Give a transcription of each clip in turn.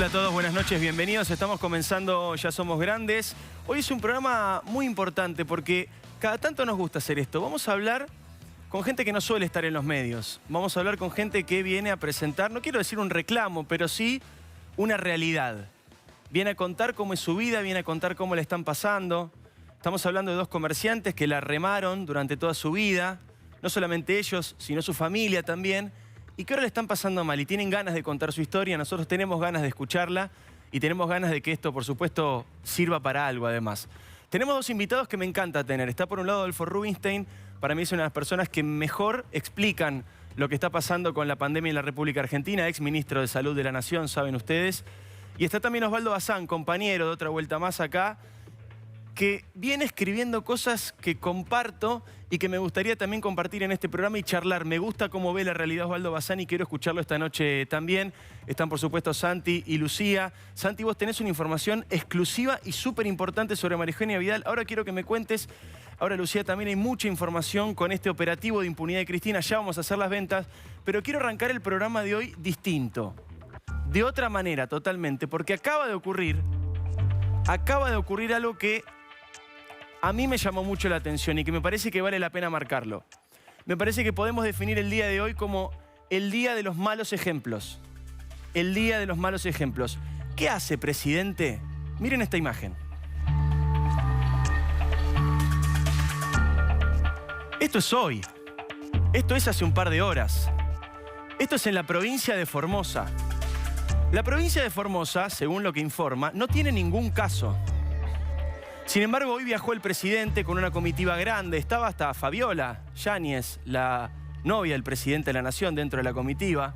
Hola a todos, buenas noches, bienvenidos. Estamos comenzando Ya Somos Grandes. Hoy es un programa muy importante porque cada tanto nos gusta hacer esto. Vamos a hablar con gente que no suele estar en los medios. Vamos a hablar con gente que viene a presentar, no quiero decir un reclamo, pero sí una realidad. Viene a contar cómo es su vida, viene a contar cómo le están pasando. Estamos hablando de dos comerciantes que la remaron durante toda su vida. No solamente ellos, sino su familia también. Y que ahora le están pasando mal y tienen ganas de contar su historia. Nosotros tenemos ganas de escucharla y tenemos ganas de que esto, por supuesto, sirva para algo además. Tenemos dos invitados que me encanta tener. Está por un lado Adolfo Rubinstein. Para mí es una de las personas que mejor explican lo que está pasando con la pandemia en la República Argentina. Ex ministro de Salud de la Nación, saben ustedes. Y está también Osvaldo Bazán, compañero de Otra Vuelta Más acá, que viene escribiendo cosas que comparto y que me gustaría también compartir en este programa y charlar. Me gusta cómo ve la realidad Osvaldo Bazán y quiero escucharlo esta noche también. Están, por supuesto, Santi y Lucía. Santi, vos tenés una información exclusiva y súper importante sobre María Eugenia Vidal. Ahora quiero que me cuentes. Ahora, Lucía, también hay mucha información con este operativo de impunidad de Cristina. Ya vamos a hacer las ventas, pero quiero arrancar el programa de hoy distinto. De otra manera, totalmente, porque acaba de ocurrir algo que a mí me llamó mucho la atención y que me parece que vale la pena marcarlo. Me parece que podemos definir el día de hoy como el día de los malos ejemplos. El día de los malos ejemplos. ¿Qué hace, presidente? Miren esta imagen. Esto es hoy. Esto es hace un par de horas. Esto es en la provincia de Formosa. La provincia de Formosa, según lo que informa, no tiene ningún caso. Sin embargo, hoy viajó el presidente con una comitiva grande. Estaba hasta Fabiola Yáñez, la novia del presidente de la Nación, dentro de la comitiva.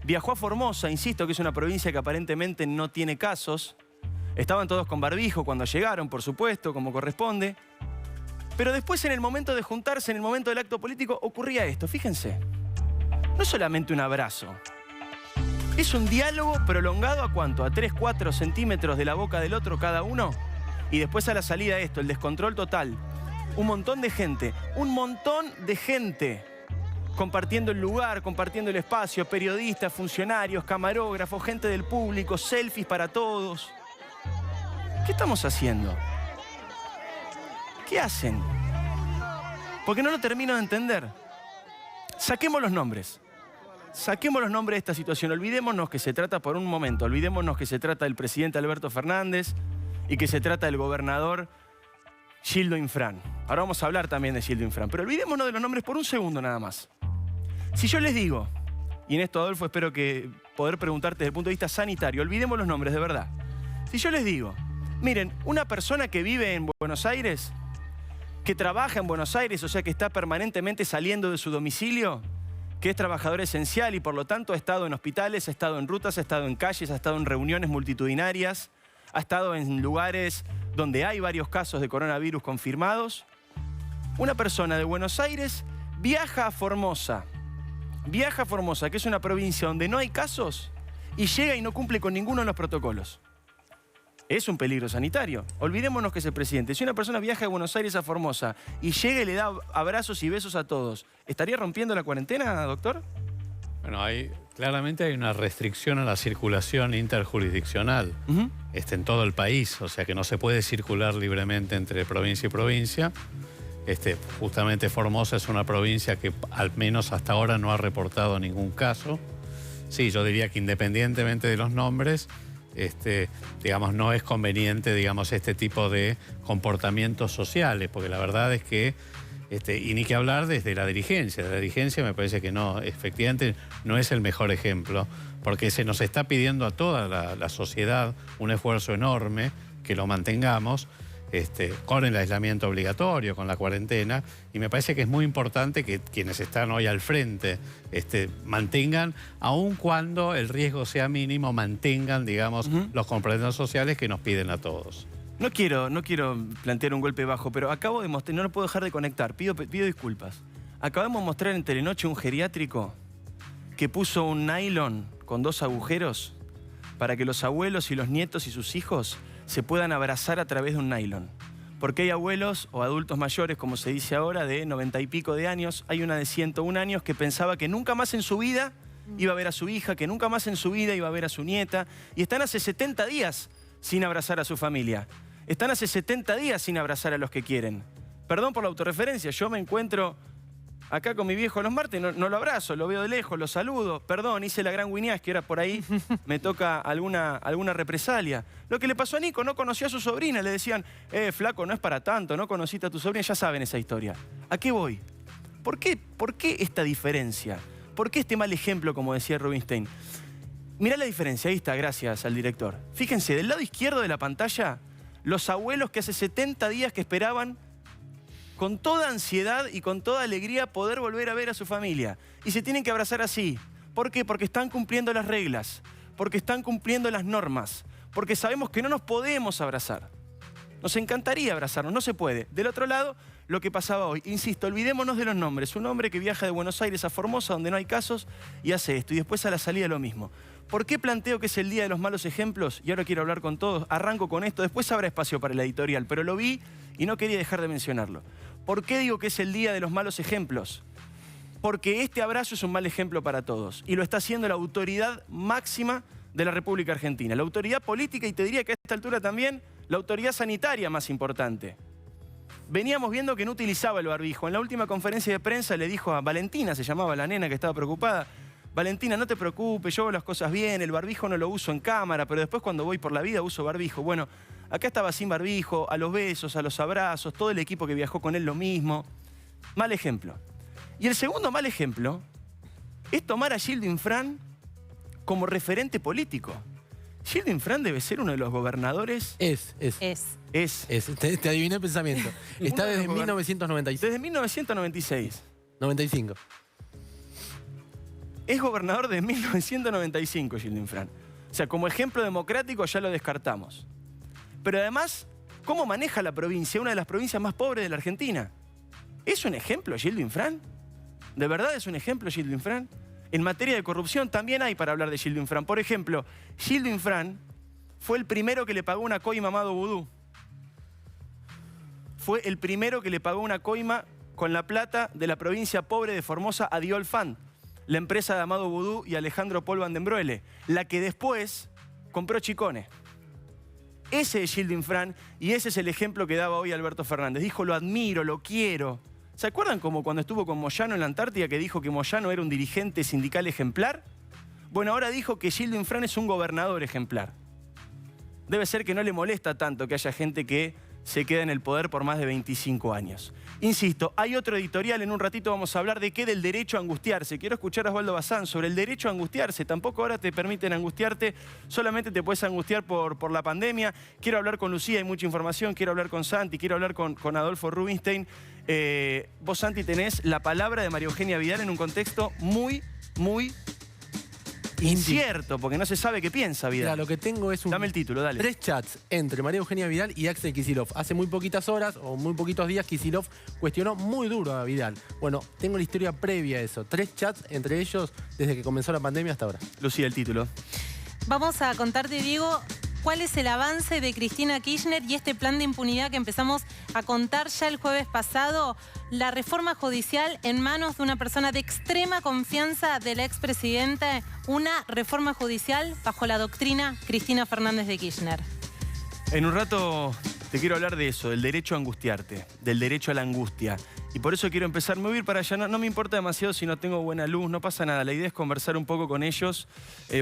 Viajó a Formosa, insisto que es una provincia que aparentemente no tiene casos. Estaban todos con barbijo cuando llegaron, por supuesto, como corresponde. Pero después, en el momento de juntarse, en el momento del acto político, ocurría esto. Fíjense, no es solamente un abrazo. Es un diálogo prolongado ¿a cuánto? ¿A 3, 4 centímetros de la boca del otro cada uno? Y después a la salida esto, el descontrol total. Un montón de gente compartiendo el lugar, compartiendo el espacio, periodistas, funcionarios, camarógrafos, gente del público, selfies para todos. ¿Qué estamos haciendo? ¿Qué hacen? Porque no lo termino de entender. Saquemos los nombres. Saquemos los nombres de esta situación. Olvidémonos que se trata por un momento. Olvidémonos que se trata del presidente Alberto Fernández y que se trata del gobernador Gildo Infran. Ahora vamos a hablar también de Gildo Infran. Pero olvidémonos de los nombres por un segundo nada más. Si yo les digo, y en esto, Adolfo, espero que poder preguntarte desde el punto de vista sanitario, olvidemos los nombres, de verdad. Si yo les digo, miren, una persona que vive en Buenos Aires, que trabaja en Buenos Aires, o sea que está permanentemente saliendo de su domicilio, que es trabajador esencial y por lo tanto ha estado en hospitales, ha estado en rutas, ha estado en calles, ha estado en reuniones multitudinarias, ha estado en lugares donde hay varios casos de coronavirus confirmados. Una persona de Buenos Aires viaja a Formosa, que es una provincia donde no hay casos, y llega y no cumple con ninguno de los protocolos. Es un peligro sanitario. Olvidémonos que es el presidente. Si una persona viaja de Buenos Aires a Formosa y llega y le da abrazos y besos a todos, ¿estaría rompiendo la cuarentena, doctor? Bueno, claramente hay una restricción a la circulación interjurisdiccional en todo el país, o sea que no se puede circular libremente entre provincia y provincia. Justamente Formosa es una provincia que al menos hasta ahora no ha reportado ningún caso. Sí, yo diría que independientemente de los nombres, digamos, no es conveniente, digamos, este tipo de comportamientos sociales, porque la verdad es que y ni que hablar desde la dirigencia. La dirigencia me parece que no, efectivamente no es el mejor ejemplo, porque se nos está pidiendo a toda la sociedad un esfuerzo enorme, que lo mantengamos, con el aislamiento obligatorio, con la cuarentena, y me parece que es muy importante que quienes están hoy al frente mantengan, aun cuando el riesgo sea mínimo, mantengan, digamos, los compromisos sociales que nos piden a todos. No quiero plantear un golpe bajo, pero acabo de mostrar, no lo puedo dejar de conectar, pido disculpas. Acabamos de mostrar en Telenoche un geriátrico que puso un nylon con 2 agujeros para que los abuelos y los nietos y sus hijos se puedan abrazar a través de un nylon. Porque hay abuelos o adultos mayores, como se dice ahora, de 90 y pico de años. Hay una de 101 años que pensaba que nunca más en su vida iba a ver a su hija, que nunca más en su vida iba a ver a su nieta. Y están hace 70 días sin abrazar a su familia. Están hace 70 días sin abrazar a los que quieren. Perdón por la autorreferencia, yo me encuentro acá con mi viejo los martes, no lo abrazo, lo veo de lejos, lo saludo. Perdón, hice la gran Winiás, que ahora por ahí me toca alguna represalia. Lo que le pasó a Nico, no conoció a su sobrina, le decían, flaco, no es para tanto, no conociste a tu sobrina, ya saben esa historia. ¿A qué voy? ¿Por qué esta diferencia? ¿Por qué este mal ejemplo, como decía Rubinstein? Mirá la diferencia, ahí está, gracias al director. Fíjense, del lado izquierdo de la pantalla, los abuelos que hace 70 días que esperaban con toda ansiedad y con toda alegría poder volver a ver a su familia. Y se tienen que abrazar así. ¿Por qué? Porque están cumpliendo las reglas, porque están cumpliendo las normas, porque sabemos que no nos podemos abrazar. Nos encantaría abrazarnos, no se puede. Del otro lado, lo que pasaba hoy. Insisto, olvidémonos de los nombres. Un hombre que viaja de Buenos Aires a Formosa, donde no hay casos, y hace esto. Y después a la salida lo mismo. ¿Por qué planteo que es el día de los malos ejemplos? Y ahora quiero hablar con todos. Arranco con esto, después habrá espacio para el editorial, pero lo vi y no quería dejar de mencionarlo. ¿Por qué digo que es el día de los malos ejemplos? Porque este abrazo es un mal ejemplo para todos. Y lo está haciendo la autoridad máxima de la República Argentina. La autoridad política y te diría que a esta altura también la autoridad sanitaria más importante. Veníamos viendo que no utilizaba el barbijo. En la última conferencia de prensa le dijo a Valentina, se llamaba la nena que estaba preocupada, Valentina, no te preocupes, yo hago las cosas bien, el barbijo no lo uso en cámara, pero después cuando voy por la vida uso barbijo. Bueno, acá estaba sin barbijo, a los besos, a los abrazos, todo el equipo que viajó con él lo mismo. Mal ejemplo. Y el segundo mal ejemplo es tomar a Gildo Infran como referente político. Gildo Infran debe ser uno de los gobernadores... Es. Te adiviné el pensamiento. Está desde 1996. Desde 1996. 95. Es gobernador de 1995, Gildo Infran. O sea, como ejemplo democrático ya lo descartamos. Pero además, ¿cómo maneja la provincia? Una de las provincias más pobres de la Argentina. ¿Es un ejemplo Gildo Infran? ¿De verdad es un ejemplo Gildo Infran? En materia de corrupción también hay para hablar de Gildo Infran. Por ejemplo, Gildo Infran fue el primero que le pagó una coima a Amado Vudú. Fue el primero que le pagó una coima con la plata de la provincia pobre de Formosa a Diol Fan, la empresa de Amado Vudú y Alejandro Paul Van den Broele, la que después compró Chicone. Ese es Gildo Infran y ese es el ejemplo que daba hoy Alberto Fernández. Dijo, lo admiro, lo quiero. ¿Se acuerdan como cuando estuvo con Moyano en la Antártida que dijo que Moyano era un dirigente sindical ejemplar? Bueno, ahora dijo que Gildo Infran es un gobernador ejemplar. Debe ser que no le molesta tanto que haya gente que se queda en el poder por más de 25 años. Insisto, hay otro editorial, en un ratito vamos a hablar de qué, del derecho a angustiarse. Quiero escuchar a Osvaldo Bazán sobre el derecho a angustiarse. Tampoco ahora te permiten angustiarte, solamente te puedes angustiar por la pandemia. Quiero hablar con Lucía, hay mucha información, quiero hablar con Santi, quiero hablar con Adolfo Rubinstein. Vos, Santi, tenés la palabra de María Eugenia Vidal en un contexto muy incierto, porque no se sabe qué piensa Vidal. Mira, lo que tengo es Dame el título, dale. 3 chats entre María Eugenia Vidal y Axel Kicillof. Hace muy poquitas horas o muy poquitos días Kicillof cuestionó muy duro a Vidal. Bueno, tengo la historia previa a eso. 3 chats entre ellos desde que comenzó la pandemia hasta ahora. Lucía, el título. Vamos a contarte, Diego, cuál es el avance de Cristina Kirchner y este plan de impunidad que empezamos a contar ya el jueves pasado. La reforma judicial en manos de una persona de extrema confianza de la expresidenta. Una reforma judicial bajo la doctrina Cristina Fernández de Kirchner. En un rato te quiero hablar de eso, del derecho a angustiarte, del derecho a la angustia. Y por eso quiero empezar, me voy a ir para allá. No me importa demasiado si no tengo buena luz, no pasa nada. La idea es conversar un poco con ellos,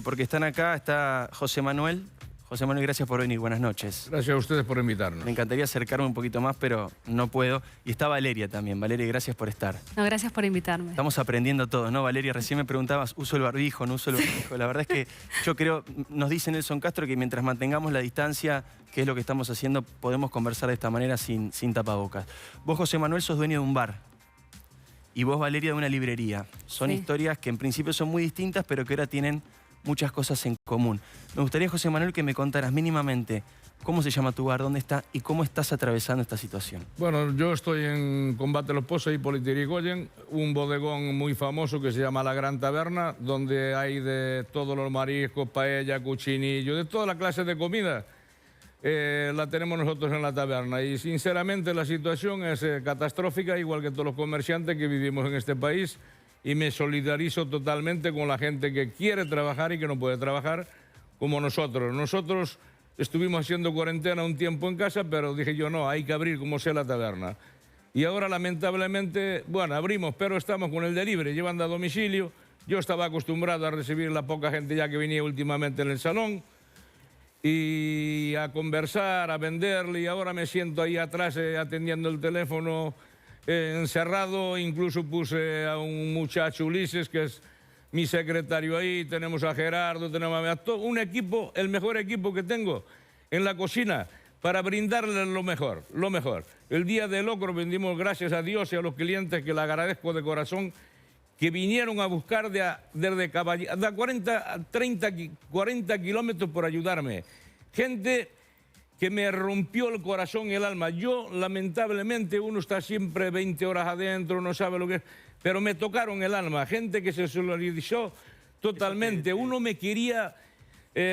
porque están acá, está José Manuel. José Manuel, gracias por venir. Buenas noches. Gracias a ustedes por invitarnos. Me encantaría acercarme un poquito más, pero no puedo. Y está Valeria también. Valeria, gracias por estar. No, gracias por invitarme. Estamos aprendiendo todos, ¿no? Valeria, recién me preguntabas, ¿uso el barbijo, no uso el barbijo? La verdad es que yo creo, nos dice Nelson Castro, que mientras mantengamos la distancia, que es lo que estamos haciendo, podemos conversar de esta manera sin tapabocas. Vos, José Manuel, sos dueño de un bar. Y vos, Valeria, de una librería. Son historias que en principio son muy distintas, pero que ahora tienen muchas cosas en común. Me gustaría, José Manuel, que me contaras mínimamente cómo se llama tu bar, dónde está y cómo estás atravesando esta situación. Bueno, yo estoy en Combate Los Pozos y Politirigoyen, un bodegón muy famoso que se llama La Gran Taberna, donde hay de todos los mariscos, paella, cuchinillo, de toda la clase de comida. La tenemos nosotros en la taberna y sinceramente la situación es catastrófica, igual que todos los comerciantes que vivimos en este país. y me solidarizo totalmente con la gente que quiere trabajar y que no puede trabajar, como nosotros. Nosotros estuvimos haciendo cuarentena un tiempo en casa, pero dije yo, no, hay que abrir como sea la taberna. Y ahora, lamentablemente, bueno, abrimos, pero estamos con el delivery, llevando a domicilio. Yo estaba acostumbrado a recibir la poca gente ya que venía últimamente en el salón y a conversar, a venderle, y ahora me siento ahí atrás atendiendo el teléfono encerrado. Incluso puse a un muchacho, Ulises, que es mi secretario ahí, tenemos a Gerardo, tenemos a todo un equipo, el mejor equipo que tengo en la cocina para brindarles lo mejor, lo mejor. El día del locro vendimos, gracias a Dios y a los clientes, que le agradezco de corazón, que vinieron a buscar desde Caballero, de 40 kilómetros por ayudarme. Gente que me rompió el corazón y el alma. Yo, lamentablemente, uno está siempre 20 horas adentro, no sabe lo que es, pero me tocaron el alma. Gente que se solidarizó totalmente. Uno me quería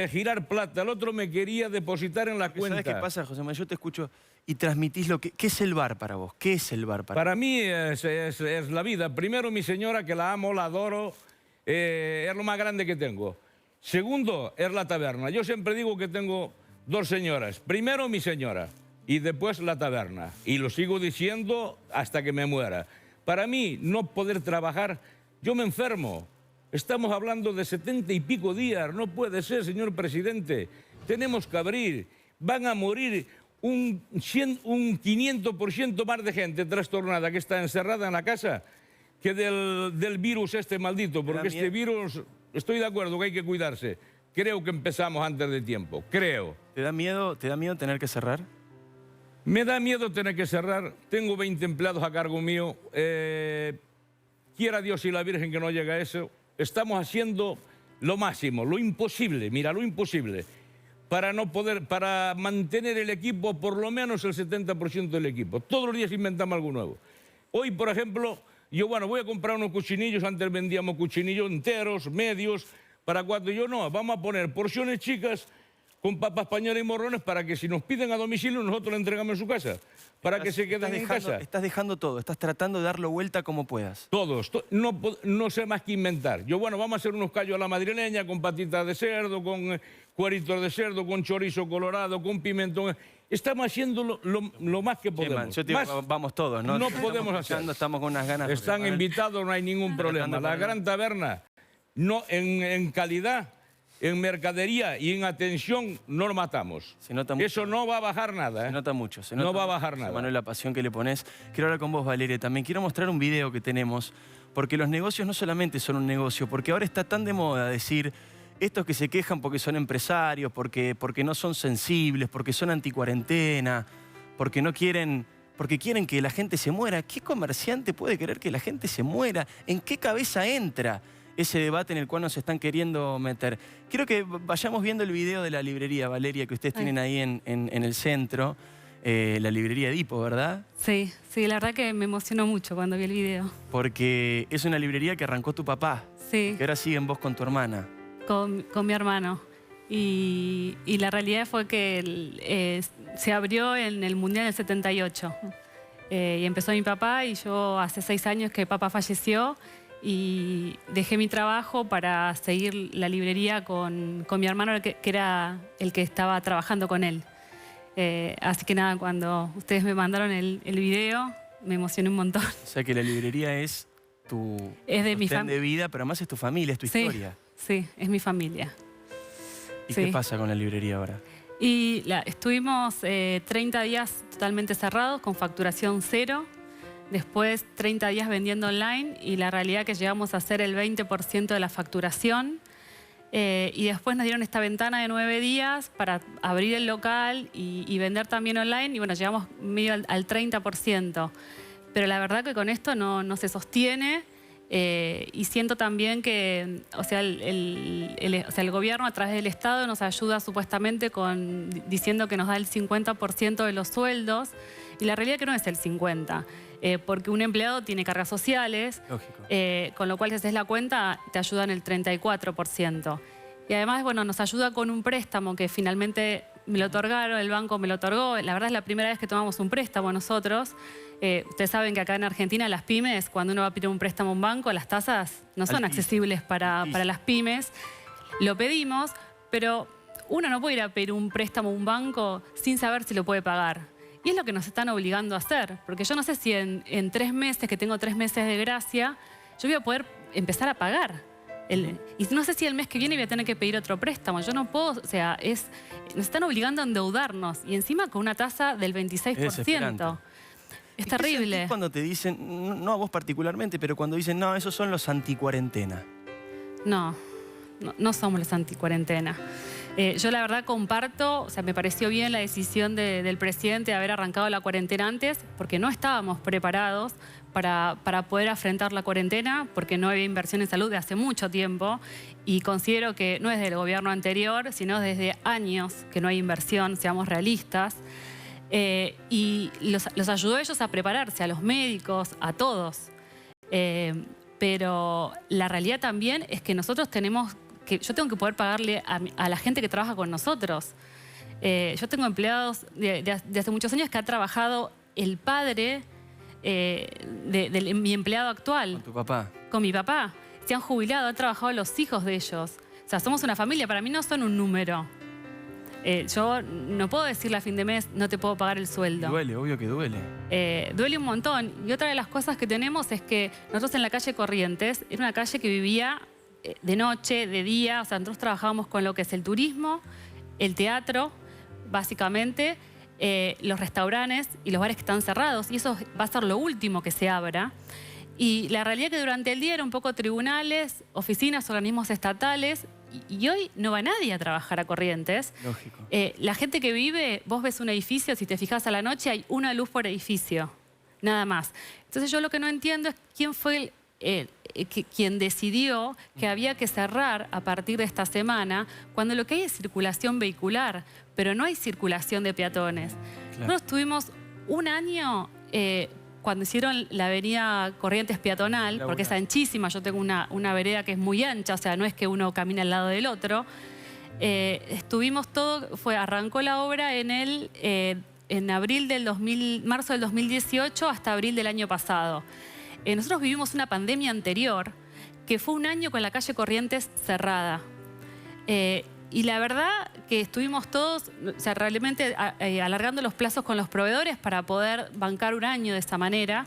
girar plata, el otro me quería depositar en la cuenta. ¿Sabes qué pasa, José Manuel? Yo te escucho y transmitís lo que... ¿Qué es el bar para vos? ¿Qué es el bar para vos? Para mí es la vida. Primero, mi señora, que la amo, la adoro, es lo más grande que tengo. Segundo, es la taberna. Yo siempre digo que tengo dos señoras. Primero, mi señora, y después la taberna. Y lo sigo diciendo hasta que me muera. Para mí, no poder trabajar, yo me enfermo. Estamos hablando de 70 y pico días. No puede ser, señor presidente. Tenemos que abrir. Van a morir un 500% más de gente trastornada que está encerrada en la casa que del virus este maldito. Porque este virus, estoy de acuerdo que hay que cuidarse. Creo que empezamos antes de tiempo. Creo. ¿Te da miedo tener que cerrar? Me da miedo tener que cerrar. Tengo 20 empleados a cargo mío. Quiera Dios y la Virgen que no llegue a eso. Estamos haciendo lo máximo, lo imposible, mira, lo imposible, para mantener el equipo, por lo menos el 70% del equipo. Todos los días inventamos algo nuevo. Hoy, por ejemplo, yo, bueno, voy a comprar unos cuchinillos. Antes vendíamos cuchinillos enteros, medios, para cuatro. Yo no, vamos a poner porciones chicas con papas españolas y morrones para que si nos piden a domicilio nosotros le entregamos en su casa, para que se queden en casa. Estás dejando todo, estás tratando de darlo vuelta como puedas. Todos, no sé más que inventar. Yo, bueno, vamos a hacer unos callos a la madrileña con patitas de cerdo, con cueritos de cerdo, con chorizo colorado, con pimentón. Estamos haciendo lo más que podemos. Yo te digo, vamos todos, ¿no? No podemos hacer. Estamos con unas ganas. Están invitados, no hay ningún problema. La Gran Taberna, no, en calidad, en mercadería y en atención no lo matamos. Se nota mucho. Eso no va a bajar nada. Se nota mucho. No va a bajar nada. Manuel, la pasión que le pones. Quiero hablar con vos, Valeria, también. Quiero mostrar un video que tenemos, porque los negocios no solamente son un negocio, porque ahora está tan de moda decir, estos que se quejan porque son empresarios, porque no son sensibles, porque son anticuarentena, porque quieren que la gente se muera. ¿Qué comerciante puede querer que la gente se muera? ¿En qué cabeza entra ese debate en el cual nos están queriendo meter? Quiero que vayamos viendo el video de la librería, Valeria, que ustedes tienen ahí en el centro, la librería Edipo, ¿verdad? Sí, la verdad que me emocionó mucho cuando vi el video. Porque es una librería que arrancó tu papá, Sí, que ahora siguen vos con tu hermana. con mi hermano. Y la realidad fue que se abrió en el Mundial del 78. Y empezó mi papá y yo hace 6 años que papá falleció y dejé mi trabajo para seguir la librería con mi hermano, que era el que estaba trabajando con él. Así que nada, cuando ustedes me mandaron el video, me emocioné un montón. O sea que la librería es tu sostén de vida, pero además es tu familia, es tu historia. Sí, es mi familia. ¿Y qué pasa con la librería ahora? Y estuvimos 30 días totalmente cerrados, con facturación cero. Después 30 días vendiendo online y la realidad que llegamos a hacer el 20% de la facturación. Y después nos dieron esta ventana de 9 días para abrir el local y vender también online. Y bueno, llegamos medio al 30%. Pero la verdad que con esto no se sostiene. Y siento también que el gobierno a través del Estado nos ayuda supuestamente diciendo que nos da el 50% de los sueldos. Y la realidad es que no es el 50%. Porque un empleado tiene cargas sociales, con lo cual si haces la cuenta te ayudan el 34%. Y además, bueno, nos ayuda con un préstamo que finalmente me lo otorgaron, el banco me lo otorgó. La verdad es la primera vez que tomamos un préstamo nosotros. Ustedes saben que acá en Argentina las pymes, cuando uno va a pedir un préstamo a un banco, las tasas no son accesibles para las pymes. Lo pedimos, pero uno no puede ir a pedir un préstamo a un banco sin saber si lo puede pagar. Y es lo que nos están obligando a hacer, porque yo no sé si en 3 meses, que tengo 3 meses de gracia, yo voy a poder empezar a pagar. Y no sé si el mes que viene voy a tener que pedir otro préstamo. Yo no puedo, o sea, nos están obligando a endeudarnos y encima con una tasa del 26%. Es terrible. ¿Qué cuando te dicen, no a vos particularmente, pero cuando dicen, no, esos son los anticuarentena? No somos los anticuarentena. Yo la verdad comparto, o sea, me pareció bien la decisión del presidente de haber arrancado la cuarentena antes, porque no estábamos preparados para poder afrontar la cuarentena, porque no había inversión en salud de hace mucho tiempo, y considero que no es del gobierno anterior, sino desde años que no hay inversión, seamos realistas. Y los ayudó a ellos a prepararse, a los médicos, a todos. Pero la realidad también es que nosotros yo tengo que poder pagarle a la gente que trabaja con nosotros. Yo tengo empleados de hace muchos años que ha trabajado el padre de mi empleado actual. ¿Con tu papá? Con mi papá. Se han jubilado, han trabajado los hijos de ellos. O sea, somos una familia, para mí no son un número. Yo no puedo decirle a fin de mes, no te puedo pagar el sueldo. Duele, obvio que duele. Duele un montón. Y otra de las cosas que tenemos es que nosotros en la calle Corrientes, era una calle que vivía de noche, de día. O sea, nosotros trabajábamos con lo que es el turismo, el teatro, básicamente, los restaurantes y los bares que están cerrados. Y eso va a ser lo último que se abra. Y la realidad es que durante el día era un poco tribunales, oficinas, organismos estatales. Y hoy no va nadie a trabajar a Corrientes. Lógico. La gente que vive, vos ves un edificio, si te fijas a la noche, hay una luz por edificio. Nada más. Entonces yo lo que no entiendo es quién fue quien decidió que había que cerrar a partir de esta semana, cuando lo que hay es circulación vehicular, pero no hay circulación de peatones. Claro. Nosotros tuvimos un año cuando hicieron la avenida Corrientes peatonal, porque es anchísima, yo tengo una vereda que es muy ancha, o sea, no es que uno camina al lado del otro. Estuvimos arrancó la obra en abril marzo del 2018 hasta abril del año pasado. Nosotros vivimos una pandemia anterior, que fue un año con la calle Corrientes cerrada. Y la verdad que estuvimos todos, o sea, realmente alargando los plazos con los proveedores para poder bancar un año de esta manera.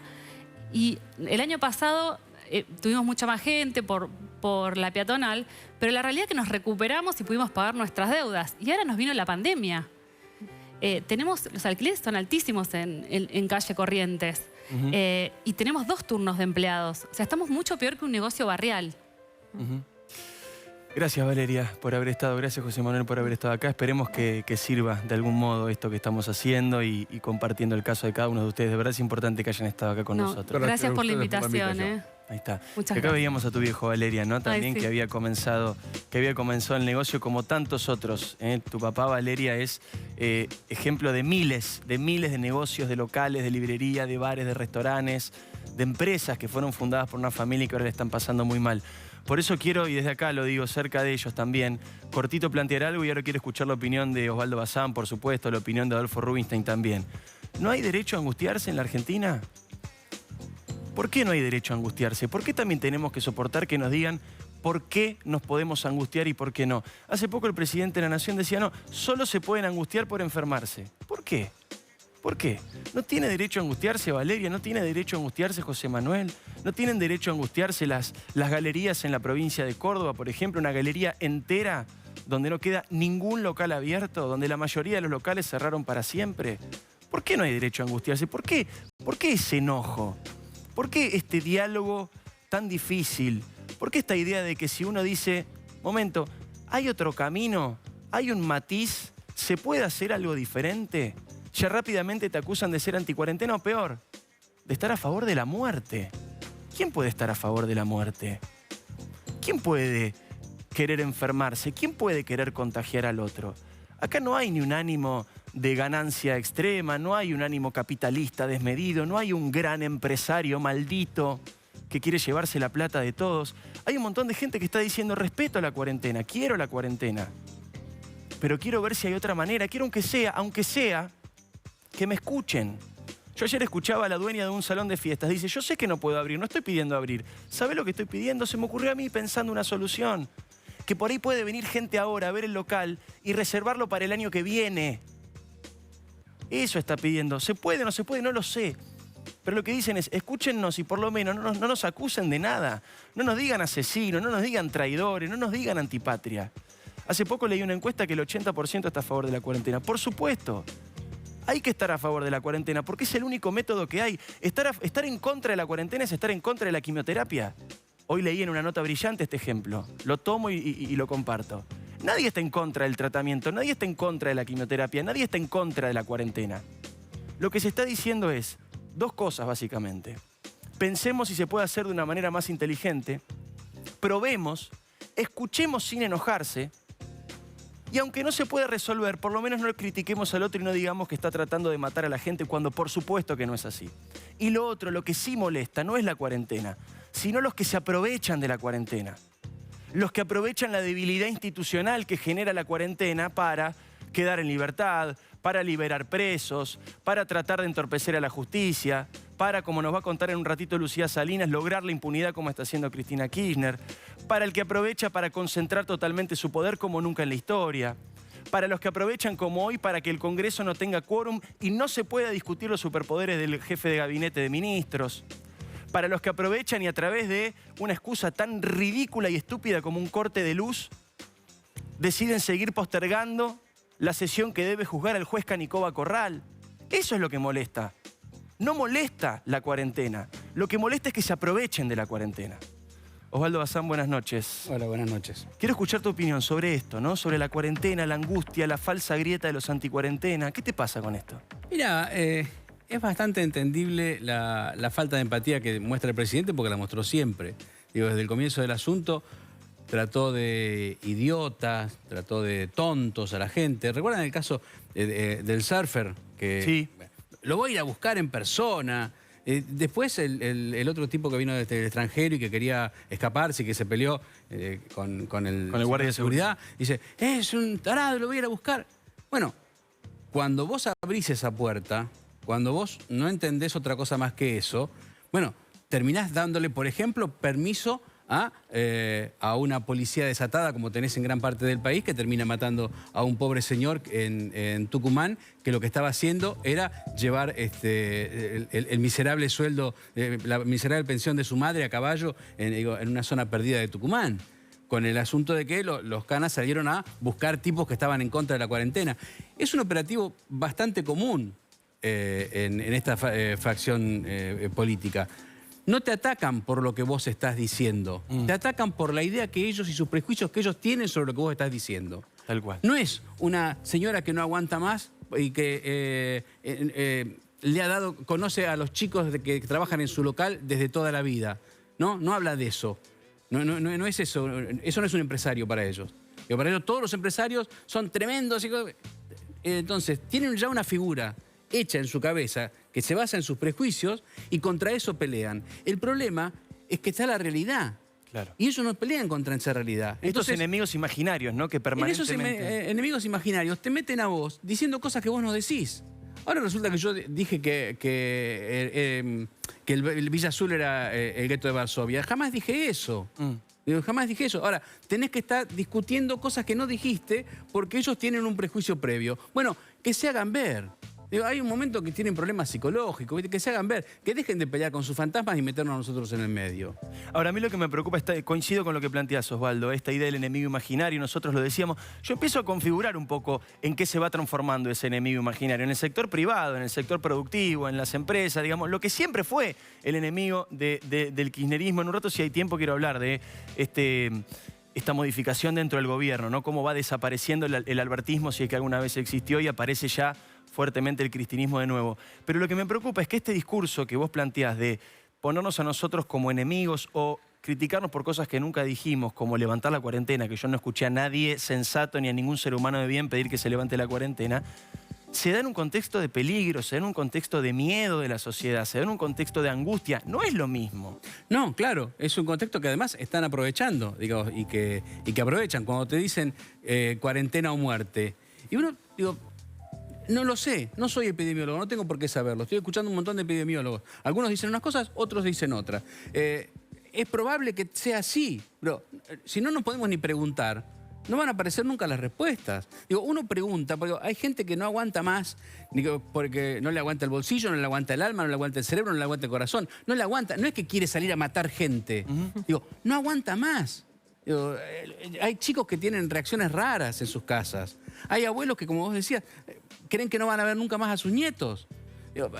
Y el año pasado tuvimos mucha más gente por la peatonal, pero la realidad es que nos recuperamos y pudimos pagar nuestras deudas. Y ahora nos vino la pandemia. Los alquileres son altísimos en calle Corrientes. Y tenemos 2 turnos de empleados. O sea, estamos mucho peor que un negocio barrial. Gracias, Valeria, por haber estado. Gracias, José Manuel, por haber estado acá. Esperemos que sirva de algún modo esto que estamos haciendo y compartiendo el caso de cada uno de ustedes. De verdad es importante que hayan estado acá con nosotros. Gracias por la invitación. Ahí está. Muchas acá veíamos a tu viejo, Valeria, ¿no? También sí. que había comenzado el negocio como tantos otros. Tu papá, Valeria, es ejemplo de miles de negocios, de locales, de librería, de bares, de restaurantes, de empresas que fueron fundadas por una familia y que ahora le están pasando muy mal. Por eso quiero, y desde acá lo digo, cerca de ellos también, cortito plantear algo y ahora quiero escuchar la opinión de Osvaldo Bazán, por supuesto, la opinión de Adolfo Rubinstein también. ¿No hay derecho a angustiarse en la Argentina? ¿Por qué no hay derecho a angustiarse? ¿Por qué también tenemos que soportar que nos digan por qué nos podemos angustiar y por qué no? Hace poco el presidente de la Nación decía, no, solo se pueden angustiar por enfermarse. ¿Por qué? ¿Por qué? ¿No tiene derecho a angustiarse Valeria? ¿No tiene derecho a angustiarse José Manuel? ¿No tienen derecho a angustiarse las galerías en la provincia de Córdoba, por ejemplo? Una galería entera donde no queda ningún local abierto, donde la mayoría de los locales cerraron para siempre. ¿Por qué no hay derecho a angustiarse? ¿Por qué ese enojo? ¿Por qué este diálogo tan difícil? ¿Por qué esta idea de que si uno dice, momento, hay otro camino, hay un matiz, se puede hacer algo diferente? Ya rápidamente te acusan de ser anticuarentena o peor, de estar a favor de la muerte. ¿Quién puede estar a favor de la muerte? ¿Quién puede querer enfermarse? ¿Quién puede querer contagiar al otro? Acá no hay ni un ánimo de ganancia extrema, no hay un ánimo capitalista desmedido, no hay un gran empresario maldito que quiere llevarse la plata de todos. Hay un montón de gente que está diciendo respeto a la cuarentena, quiero la cuarentena. pero quiero ver si hay otra manera. Quiero aunque sea, que me escuchen. Yo ayer escuchaba a la dueña de un salón de fiestas. Dice, yo sé que no puedo abrir, no estoy pidiendo abrir. ¿Sabe lo que estoy pidiendo? Se me ocurrió a mí pensando una solución. Que por ahí puede venir gente ahora a ver el local y reservarlo para el año que viene. Eso está pidiendo. ¿Se puede o no se puede? No lo sé. Pero lo que dicen es, escúchennos y por lo menos no nos acusen de nada. No nos digan asesinos, no nos digan traidores, no nos digan antipatria. Hace poco leí una encuesta que el 80% está a favor de la cuarentena. Por supuesto. Hay que estar a favor de la cuarentena porque es el único método que hay. Estar en contra de la cuarentena es estar en contra de la quimioterapia. Hoy leí en una nota brillante este ejemplo. Lo tomo y lo comparto. Nadie está en contra del tratamiento, nadie está en contra de la quimioterapia, nadie está en contra de la cuarentena. Lo que se está diciendo es dos cosas básicamente. Pensemos si se puede hacer de una manera más inteligente, probemos, escuchemos sin enojarse, y aunque no se puede resolver, por lo menos no critiquemos al otro y no digamos que está tratando de matar a la gente cuando por supuesto que no es así. Y lo otro, lo que sí molesta, no es la cuarentena, sino los que se aprovechan de la cuarentena. Los que aprovechan la debilidad institucional que genera la cuarentena para quedar en libertad, para liberar presos, para tratar de entorpecer a la justicia, para, como nos va a contar en un ratito Lucía Salinas, lograr la impunidad como está haciendo Cristina Kirchner, para el que aprovecha para concentrar totalmente su poder como nunca en la historia, para los que aprovechan como hoy para que el Congreso no tenga quórum y no se pueda discutir los superpoderes del jefe de gabinete de ministros, para los que aprovechan y a través de una excusa tan ridícula y estúpida como un corte de luz, deciden seguir postergando la sesión que debe juzgar al juez Canicoba Corral. Eso es lo que molesta. No molesta la cuarentena. Lo que molesta es que se aprovechen de la cuarentena. Osvaldo Bazán, buenas noches. Hola, buenas noches. Quiero escuchar tu opinión sobre esto, ¿no? Sobre la cuarentena, la angustia, la falsa grieta de los anticuarentena. ¿Qué te pasa con esto? Mira, es bastante entendible la falta de empatía que muestra el presidente porque la mostró siempre. Digo, desde el comienzo del asunto trató de idiotas, trató de tontos a la gente. ¿Recuerdan el caso del surfer? Que sí. Lo voy a ir a buscar en persona. Después el otro tipo que vino desde el extranjero y que quería escaparse y que se peleó con el guardia de seguridad, dice, es un tarado, lo voy a ir a buscar. Bueno, cuando vos abrís esa puerta, cuando vos no entendés otra cosa más que eso, bueno, terminás dándole, por ejemplo, permiso a una policía desatada, como tenés en gran parte del país, que termina matando a un pobre señor en Tucumán, que lo que estaba haciendo era llevar el miserable sueldo, la miserable pensión de su madre a caballo en una zona perdida de Tucumán, con el asunto de que los canas salieron a buscar tipos que estaban en contra de la cuarentena. Es un operativo bastante común en esta facción política. No te atacan por lo que vos estás diciendo. Te atacan por la idea que ellos y sus prejuicios que ellos tienen sobre lo que vos estás diciendo. Tal cual. No es una señora que no aguanta más y que le ha dado, conoce a los chicos que trabajan en su local desde toda la vida. No habla de eso. No es eso. Eso no es un empresario para ellos. Y para ellos todos los empresarios son tremendos. Entonces, tienen ya una figura hecha en su cabeza que se basa en sus prejuicios y contra eso pelean. El problema es que está la realidad. Claro. Y ellos no pelean contra esa realidad. Estos enemigos imaginarios, ¿no? Que permanentemente... En esos enemigos imaginarios te meten a vos diciendo cosas que vos no decís. Ahora resulta que yo dije que el Villa Azul era el gueto de Varsovia. Jamás dije eso. Digo, jamás dije eso. Ahora, tenés que estar discutiendo cosas que no dijiste porque ellos tienen un prejuicio previo. Bueno, que se hagan ver. Digo, hay un momento que tienen problemas psicológicos, que se hagan ver, que dejen de pelear con sus fantasmas y meternos a nosotros en el medio. Ahora, a mí lo que me preocupa, coincido con lo que planteás, Osvaldo, esta idea del enemigo imaginario, nosotros lo decíamos, yo empiezo a configurar un poco en qué se va transformando ese enemigo imaginario, en el sector privado, en el sector productivo, en las empresas, digamos, lo que siempre fue el enemigo del kirchnerismo. En un rato, si hay tiempo, quiero hablar de esta modificación dentro del gobierno, ¿no? Cómo va desapareciendo el albertismo, si es que alguna vez existió, y aparece ya fuertemente el cristinismo de nuevo. Pero lo que me preocupa es que este discurso que vos planteás de ponernos a nosotros como enemigos o criticarnos por cosas que nunca dijimos, como levantar la cuarentena, que yo no escuché a nadie sensato ni a ningún ser humano de bien pedir que se levante la cuarentena, se da en un contexto de peligro, se da en un contexto de miedo de la sociedad, se da en un contexto de angustia. No es lo mismo. No, claro, es un contexto que además están aprovechando, digo, y que aprovechan cuando te dicen cuarentena o muerte. Y uno, digo, no lo sé, no soy epidemiólogo, no tengo por qué saberlo. Estoy escuchando un montón de epidemiólogos. Algunos dicen unas cosas, otros dicen otras. Es probable que sea así, pero si no nos podemos ni preguntar, no van a aparecer nunca las respuestas. Digo, uno pregunta, porque hay gente que no aguanta más, digo, porque no le aguanta el bolsillo, no le aguanta el alma, no le aguanta el cerebro, no le aguanta el corazón. No le aguanta, no es que quiere salir a matar gente. Digo, no aguanta más. Digo, hay chicos que tienen reacciones raras en sus casas. Hay abuelos que, como vos decías, creen que no van a ver nunca más a sus nietos. Digo,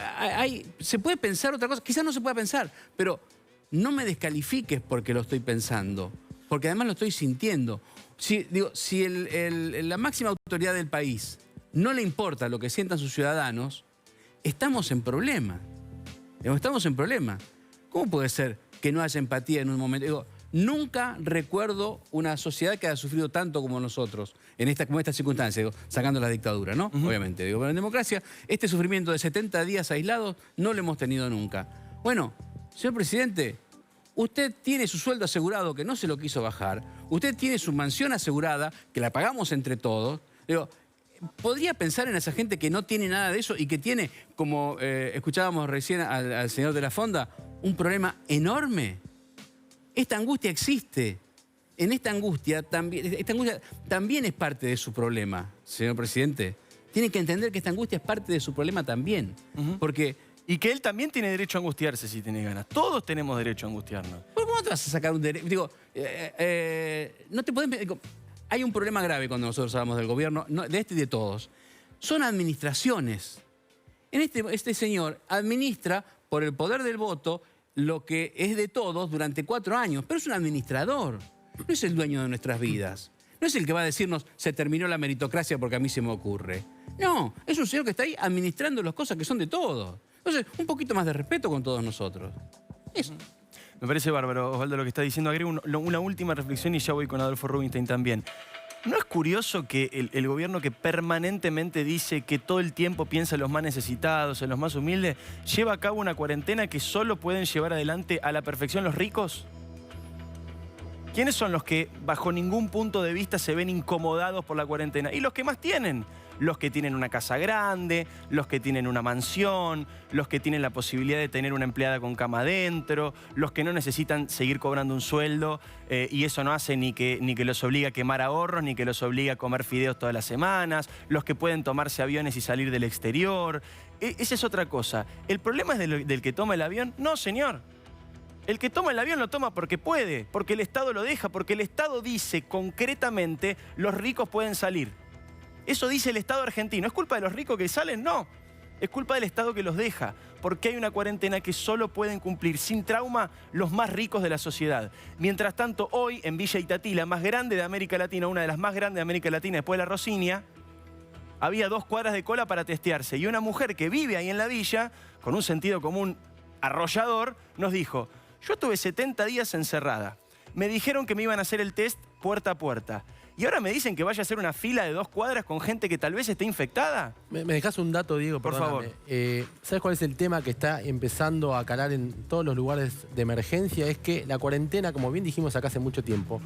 se puede pensar otra cosa, quizás no se pueda pensar, pero no me descalifiques porque lo estoy pensando, porque además lo estoy sintiendo. Si la máxima autoridad del país no le importa lo que sientan sus ciudadanos, estamos en problema. Estamos en problema. ¿Cómo puede ser que no haya empatía en un momento? Digo, nunca recuerdo una sociedad que haya sufrido tanto como nosotros como esta circunstancia, digo, sacando la dictadura, ¿no? Obviamente. Digo, pero en democracia, este sufrimiento de 70 días aislados no lo hemos tenido nunca. Bueno, señor presidente, usted tiene su sueldo asegurado, que no se lo quiso bajar. Usted tiene su mansión asegurada, que la pagamos entre todos. Digo, ¿podría pensar en esa gente que no tiene nada de eso y que tiene, como escuchábamos recién al señor de la Fonda, un problema enorme? Esta angustia existe. En esta angustia también es parte de su problema, señor presidente. Tiene que entender que esta angustia es parte de su problema también. Porque... Y que él también tiene derecho a angustiarse si tiene ganas. Todos tenemos derecho a angustiarnos. ¿Pero cómo te vas a sacar un derecho? Digo, no te podés... Digo, hay un problema grave cuando nosotros hablamos del gobierno, de este y de todos. Son administraciones. Este señor administra por el poder del voto lo que es de todos durante 4 años. Pero es un administrador. No es el dueño de nuestras vidas. No es el que va a decirnos, se terminó la meritocracia porque a mí se me ocurre. No, es un señor que está ahí administrando las cosas que son de todos. Entonces, un poquito más de respeto con todos nosotros. Eso. Me parece bárbaro, Osvaldo, lo que está diciendo. Agrego una última reflexión y ya voy con Adolfo Rubinstein también. ¿No es curioso que el gobierno que permanentemente dice que todo el tiempo piensa en los más necesitados, en los más humildes, lleva a cabo una cuarentena que solo pueden llevar adelante a la perfección los ricos? ¿Quiénes son los que bajo ningún punto de vista se ven incomodados por la cuarentena? Y los que más tienen. Los que tienen una casa grande, los que tienen una mansión, los que tienen la posibilidad de tener una empleada con cama adentro, los que no necesitan seguir cobrando un sueldo y eso no hace ni que los obliga a quemar ahorros, ni que los obliga a comer fideos todas las semanas, los que pueden tomarse aviones y salir del exterior. Esa es otra cosa. ¿El problema es del que toma el avión? No, señor. El que toma el avión lo toma porque puede, porque el Estado lo deja, porque el Estado dice concretamente los ricos pueden salir. Eso dice el Estado argentino. ¿Es culpa de los ricos que salen? No. Es culpa del Estado que los deja. Porque hay una cuarentena que solo pueden cumplir sin trauma los más ricos de la sociedad. Mientras tanto, hoy en Villa Itatí, la más grande de América Latina, una de las más grandes de América Latina después de la Rosinia, había 2 cuadras de cola para testearse. Y una mujer que vive ahí en la villa, con un sentido común arrollador, nos dijo, yo estuve 70 días encerrada. Me dijeron que me iban a hacer el test puerta a puerta. ¿Y ahora me dicen que vaya a hacer una fila de 2 cuadras con gente que tal vez esté infectada? ¿Me dejás un dato, Diego? Por favor. ¿Sabes cuál es el tema que está empezando a calar en todos los lugares de emergencia? Es que la cuarentena, como bien dijimos acá hace mucho tiempo,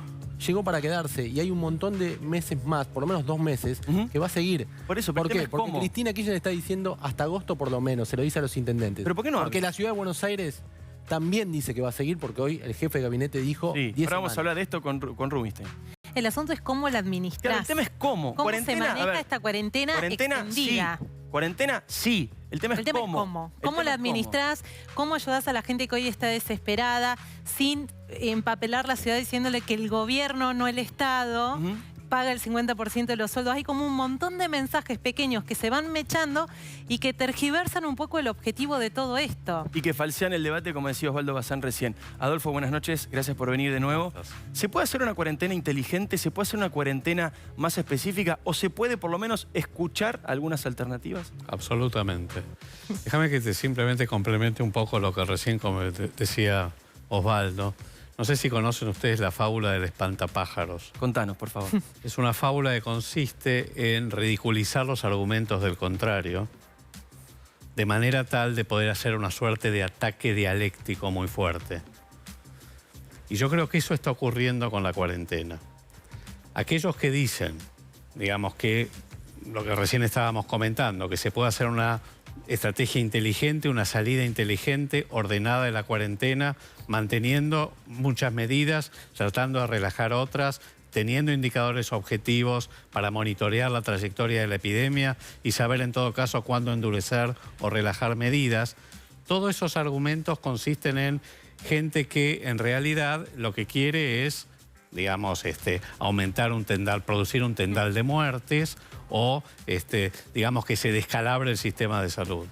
llegó para quedarse y hay un montón de meses más, por lo menos 2 meses, que va a seguir. Por eso, ¿Por qué? Porque ¿cómo? Cristina Kirchner está diciendo hasta agosto por lo menos, se lo dice a los intendentes. ¿Pero por qué no? Porque la ciudad de Buenos Aires también dice que va a seguir porque hoy el jefe de gabinete dijo 10 ahora vamos semanas. a hablar de esto con Rubinstein. El asunto es cómo la administrás. Claro, el tema es cómo. ¿Cómo se maneja esta cuarentena extendida? Sí. Cuarentena, sí. El tema es cómo. ¿Cómo la administrás? ¿Cómo ayudás a la gente que hoy está desesperada sin empapelar la ciudad diciéndole que el gobierno, no el Estado, paga el 50% de los sueldos? Hay como un montón de mensajes pequeños que se van mechando y que tergiversan un poco el objetivo de todo esto. Y que falsean el debate, como decía Osvaldo Bazán recién. Adolfo, buenas noches. Gracias por venir de nuevo. ¿Se puede hacer una cuarentena inteligente? ¿Se puede hacer una cuarentena más específica? ¿O se puede por lo menos escuchar algunas alternativas? Absolutamente. Déjame que simplemente complemente un poco lo que recién decía Osvaldo. No sé si conocen ustedes la fábula del espantapájaros. Contanos, por favor. Es una fábula que consiste en ridiculizar los argumentos del contrario, de manera tal de poder hacer una suerte de ataque dialéctico muy fuerte. Y yo creo que eso está ocurriendo con la cuarentena. Aquellos que dicen, digamos que lo que recién estábamos comentando, que se puede hacer una estrategia inteligente, una salida inteligente, ordenada de la cuarentena, manteniendo muchas medidas, tratando de relajar otras, teniendo indicadores objetivos para monitorear la trayectoria de la epidemia y saber en todo caso cuándo endurecer o relajar medidas. Todos esos argumentos consisten en gente que en realidad lo que quiere es, digamos, aumentar un tendal, producir un tendal de muertes o, digamos, que se descalabre el sistema de salud.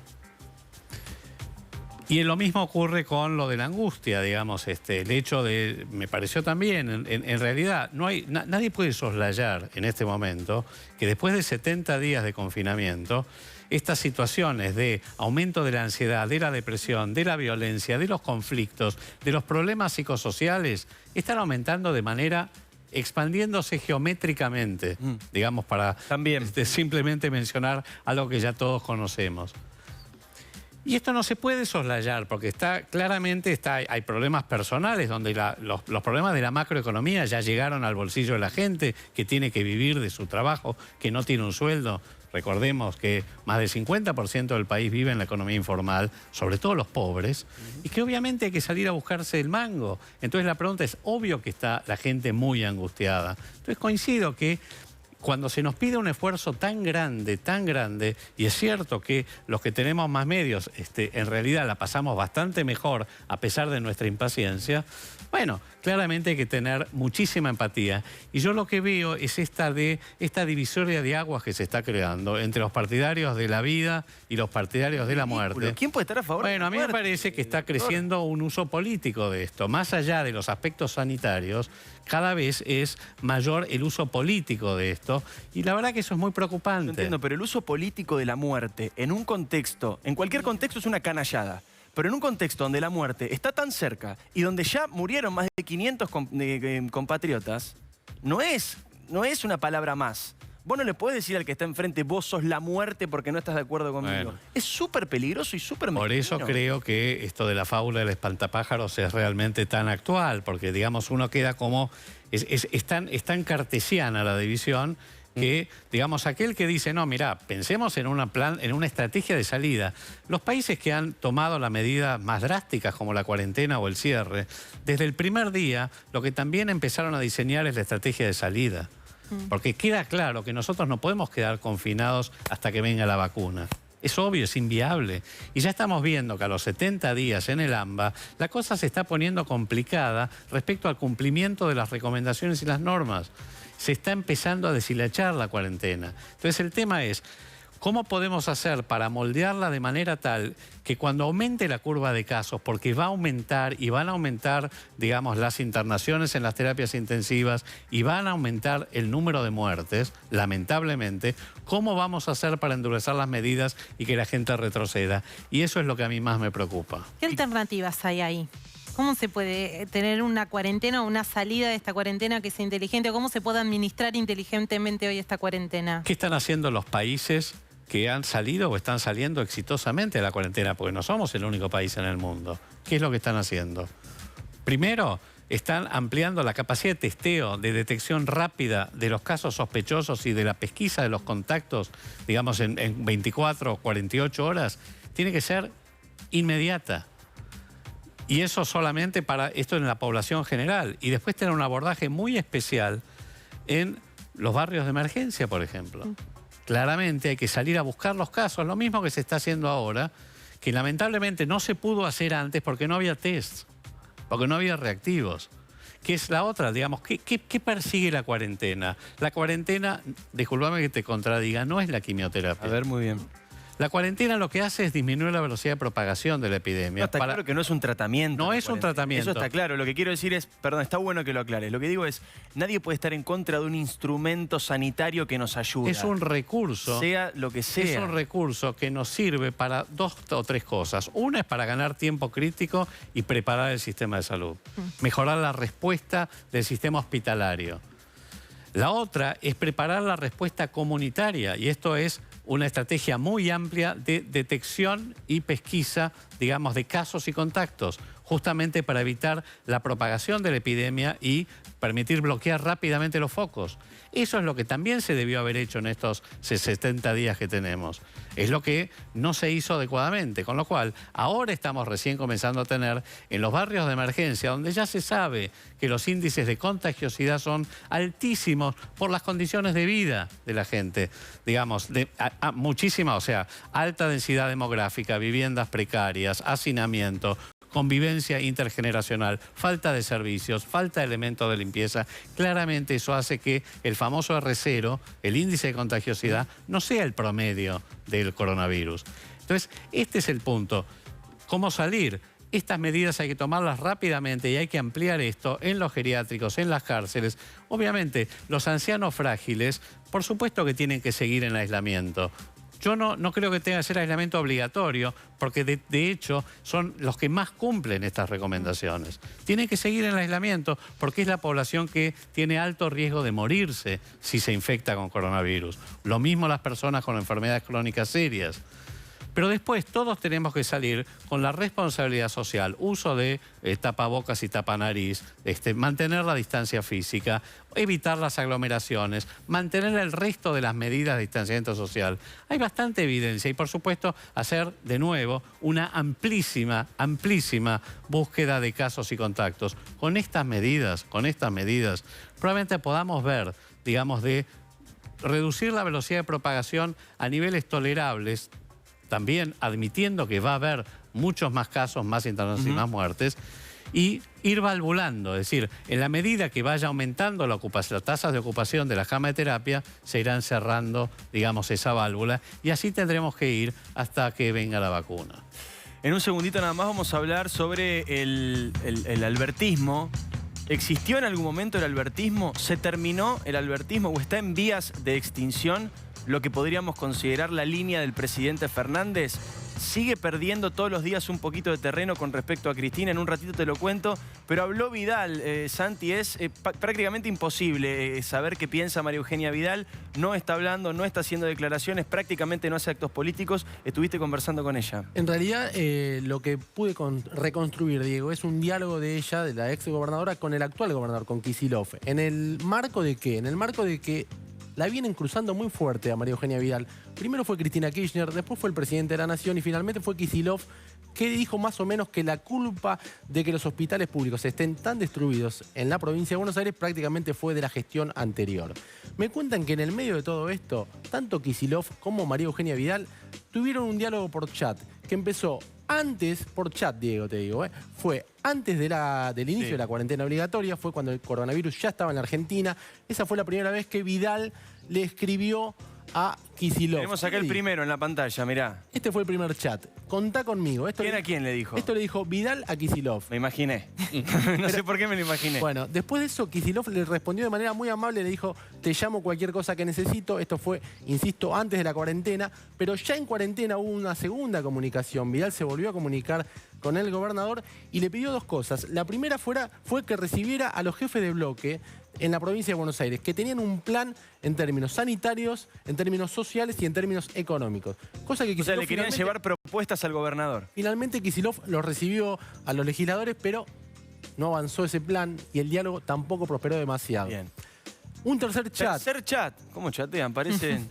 Y lo mismo ocurre con lo de la angustia, digamos, el hecho de, me pareció también, en realidad, nadie puede soslayar en este momento que después de 70 días de confinamiento, estas situaciones de aumento de la ansiedad, de la depresión, de la violencia, de los conflictos, de los problemas psicosociales, están aumentando de manera expandiéndose geométricamente, digamos, para También. Simplemente mencionar algo que ya todos conocemos. Y esto no se puede soslayar porque claramente hay problemas personales donde los problemas de la macroeconomía ya llegaron al bolsillo de la gente que tiene que vivir de su trabajo, que no tiene un sueldo. Recordemos que más del 50% del país vive en la economía informal, sobre todo los pobres, y que obviamente hay que salir a buscarse el mango. Entonces la pregunta es, obvio que está la gente muy angustiada. Entonces coincido que cuando se nos pide un esfuerzo tan grande, y es cierto que los que tenemos más medios, en realidad la pasamos bastante mejor a pesar de nuestra impaciencia, bueno, claramente hay que tener muchísima empatía. Y yo lo que veo es esta divisoria de aguas que se está creando entre los partidarios de la vida y los partidarios de la muerte. ¿Quién puede estar a favor de la Bueno, a mí me parece que está creciendo un uso político de esto. Más allá de los aspectos sanitarios, cada vez es mayor el uso político de esto. Y la verdad que eso es muy preocupante. No entiendo, pero el uso político de la muerte en un contexto, en cualquier contexto es una canallada. Pero en un contexto donde la muerte está tan cerca y donde ya murieron más de 500 compatriotas, no es una palabra más. Vos no le podés decir al que está enfrente, vos sos la muerte porque no estás de acuerdo conmigo. Bueno. Es súper peligroso y súper mezquino. Por eso creo que esto de la fábula del espantapájaros es realmente tan actual, porque digamos uno queda como... Es tan cartesiana la división que, digamos, aquel que dice, no, mirá, pensemos en una estrategia de salida. Los países que han tomado las medidas más drásticas, como la cuarentena o el cierre, desde el primer día, lo que también empezaron a diseñar es la estrategia de salida. Porque queda claro que nosotros no podemos quedar confinados hasta que venga la vacuna. Es obvio, es inviable. Y ya estamos viendo que a los 70 días en el AMBA, la cosa se está poniendo complicada respecto al cumplimiento de las recomendaciones y las normas. Se está empezando a deshilachar la cuarentena. Entonces el tema es, ¿cómo podemos hacer para moldearla de manera tal que cuando aumente la curva de casos, porque va a aumentar y van a aumentar, digamos, las internaciones en las terapias intensivas y van a aumentar el número de muertes, lamentablemente, ¿cómo vamos a hacer para endurecer las medidas y que la gente retroceda? Y eso es lo que a mí más me preocupa. ¿Qué alternativas hay ahí? ¿Cómo se puede tener una cuarentena o una salida de esta cuarentena que sea inteligente? ¿Cómo se puede administrar inteligentemente hoy esta cuarentena? ¿Qué están haciendo los países que han salido o están saliendo exitosamente de la cuarentena? Porque no somos el único país en el mundo. ¿Qué es lo que están haciendo? Primero, están ampliando la capacidad de testeo, de detección rápida de los casos sospechosos y de la pesquisa de los contactos, digamos, en 24 o 48 horas. Tiene que ser inmediata. Y eso solamente para esto en la población general. Y después tener un abordaje muy especial en los barrios de emergencia, por ejemplo. Claramente hay que salir a buscar los casos, lo mismo que se está haciendo ahora, que lamentablemente no se pudo hacer antes porque no había test, porque no había reactivos. Que es la otra, digamos, ¿qué persigue la cuarentena? La cuarentena, discúlpame que te contradiga, no es la quimioterapia. A ver, muy bien. La cuarentena lo que hace es disminuir la velocidad de propagación de la epidemia. No, está claro que no es un tratamiento. No es un tratamiento. Eso está claro. Lo que quiero decir es, perdón, está bueno que lo aclares. Lo que digo es, nadie puede estar en contra de un instrumento sanitario que nos ayuda. Es un recurso. Sea lo que sea. Es un recurso que nos sirve para 2 o 3 cosas. Una es para ganar tiempo crítico y preparar el sistema de salud. Mejorar la respuesta del sistema hospitalario. La otra es preparar la respuesta comunitaria, y esto es una estrategia muy amplia de detección y pesquisa, digamos, de casos y contactos, justamente para evitar la propagación de la epidemia y permitir bloquear rápidamente los focos. Eso es lo que también se debió haber hecho en estos 70 días que tenemos. Es lo que no se hizo adecuadamente, con lo cual ahora estamos recién comenzando a tener en los barrios de emergencia, donde ya se sabe que los índices de contagiosidad son altísimos por las condiciones de vida de la gente, digamos, muchísima, o sea, alta densidad demográfica, viviendas precarias, hacinamiento, convivencia intergeneracional, falta de servicios, falta de elementos de limpieza. Claramente eso hace que el famoso R0, el índice de contagiosidad, no sea el promedio del coronavirus. Entonces, este es el punto. ¿Cómo salir? Estas medidas hay que tomarlas rápidamente y hay que ampliar esto en los geriátricos, en las cárceles. Obviamente, los ancianos frágiles, por supuesto que tienen que seguir en aislamiento. Yo no creo que tenga que ser aislamiento obligatorio, porque de hecho son los que más cumplen estas recomendaciones. Tienen que seguir en el aislamiento porque es la población que tiene alto riesgo de morirse si se infecta con coronavirus. Lo mismo las personas con enfermedades crónicas serias. Pero después todos tenemos que salir con la responsabilidad social, uso de tapabocas y tapanariz, mantener la distancia física, evitar las aglomeraciones, mantener el resto de las medidas de distanciamiento social. Hay bastante evidencia y, por supuesto, hacer de nuevo una amplísima búsqueda de casos y contactos. Con estas medidas, probablemente podamos ver, digamos, de reducir la velocidad de propagación a niveles tolerables, también admitiendo que va a haber muchos más casos, más internacionales y más muertes, y ir valvulando, es decir, en la medida que vaya aumentando las tasas de ocupación de la cama de terapia, se irán cerrando, digamos, esa válvula, y así tendremos que ir hasta que venga la vacuna. En un segundito nada más vamos a hablar sobre el albertismo. ¿Existió en algún momento el albertismo? ¿Se terminó el albertismo o está en vías de extinción lo que podríamos considerar la línea del presidente Fernández? Sigue perdiendo todos los días un poquito de terreno con respecto a Cristina. En un ratito te lo cuento. Pero habló Vidal, Santi. Es prácticamente imposible saber qué piensa María Eugenia Vidal. No está hablando, no está haciendo declaraciones, prácticamente no hace actos políticos. Estuviste conversando con ella. En realidad, lo que pude reconstruir, Diego, es un diálogo de ella, de la ex gobernadora, con el actual gobernador, con Kicillof. ¿En el marco de qué? En el marco de que la vienen cruzando muy fuerte a María Eugenia Vidal. Primero fue Cristina Kirchner, después fue el presidente de la Nación y finalmente fue Kicillof, que dijo más o menos que la culpa de que los hospitales públicos estén tan destruidos en la provincia de Buenos Aires prácticamente fue de la gestión anterior. Me cuentan que en el medio de todo esto, tanto Kicillof como María Eugenia Vidal tuvieron un diálogo por chat que empezó antes, por chat, Diego, te digo, fue antes del inicio de la cuarentena obligatoria, fue cuando el coronavirus ya estaba en la Argentina. Esa fue la primera vez que Vidal le escribió a Kicillof. Tenemos acá el primero en la pantalla, mirá. Este fue el primer chat. Contá conmigo. ¿Quién a quién le dijo? Esto le dijo Vidal a Kicillof. Me imaginé. No sé por qué me lo imaginé. Bueno, después de eso, Kicillof le respondió de manera muy amable, le dijo, te llamo cualquier cosa que necesito. Esto fue, insisto, antes de la cuarentena, pero ya en cuarentena hubo una segunda comunicación. Vidal se volvió a comunicar con el gobernador y le pidió 2 cosas. La primera fue que recibiera a los jefes de bloque en la provincia de Buenos Aires, que tenían un plan en términos sanitarios, en términos sociales y en términos económicos. Cosa que Kicillof, o sea, le querían llevar propuestas al gobernador. Finalmente Kicillof los recibió a los legisladores, pero no avanzó ese plan y el diálogo tampoco prosperó demasiado. Bien. Un tercer chat. Tercer chat. ¿Cómo chatean? Parece